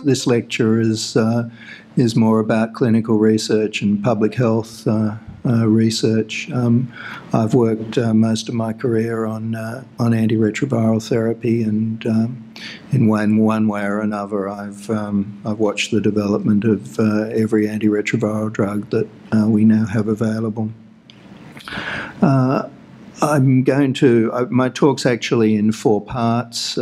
This lecture is more about clinical research and public health research. I've worked most of my career on antiretroviral therapy, and in one way or another, I've watched the development of every antiretroviral drug that we now have available. My talk's actually in 4 parts.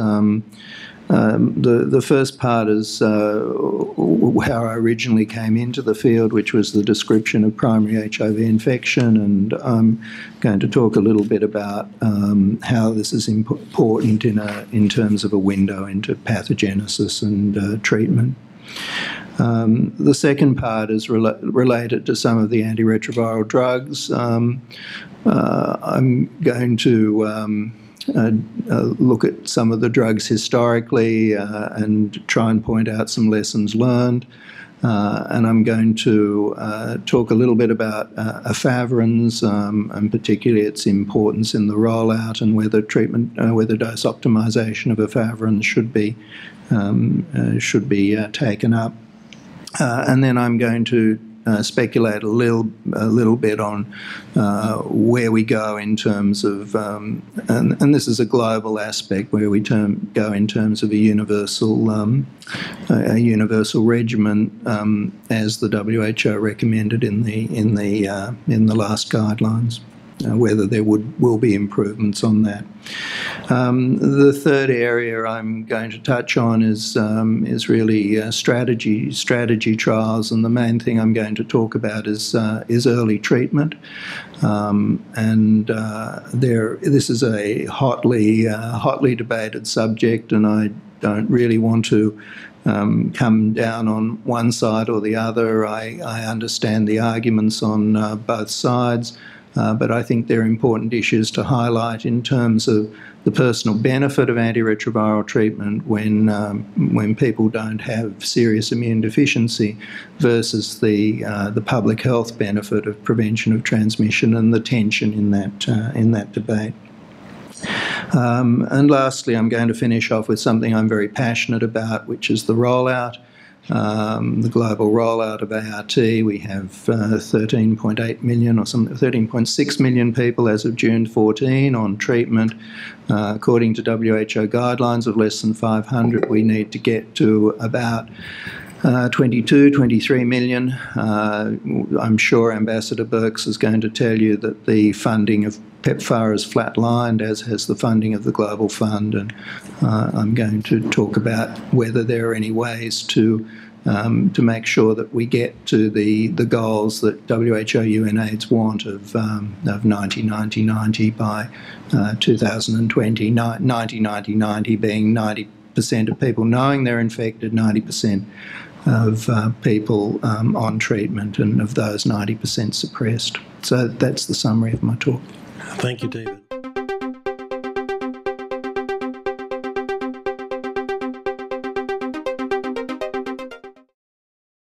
The first part is how I originally came into the field, which was the description of primary HIV infection, and I'm going to talk a little bit about how this is important in terms of a window into pathogenesis and treatment. The second part is related to some of the antiretroviral drugs. I'm going to look at some of the drugs historically and try and point out some lessons learned. And I'm going to talk a little bit about efavirenz, and particularly its importance in the rollout, and whether whether dose optimization of efavirenz should be taken up. And then I'm going to speculate a little bit on where we go in terms of, and this is a global aspect, where we go in terms of a universal regimen as the WHO recommended in the last guidelines. Whether there will be improvements on that. The third area I'm going to touch on is really strategy trials, and the main thing I'm going to talk about is early treatment. This is a hotly debated subject, and I don't really want to come down on one side or the other. I understand the arguments on both sides. But I think they're important issues to highlight in terms of the personal benefit of antiretroviral treatment when people don't have serious immune deficiency, versus the public health benefit of prevention of transmission and the tension in that debate. And lastly, I'm going to finish off with something I'm very passionate about, which is the rollout. The global rollout of ART. We have 13.8 million or something, 13.6 million people as of June 14 on treatment. According to WHO guidelines of less than 500, we need to get to about 22, 23 million. I'm sure Ambassador Birx is going to tell you that the funding of PEPFAR is flatlined, as has the funding of the Global Fund, and I'm going to talk about whether there are any ways to make sure that we get to the goals that WHO UNAIDS want of 90-90-90 by 2020, 90-90-90 being 90% of people knowing they're infected, 90% of people on treatment, and of those 90% suppressed. So that's the summary of my talk. Thank you, David.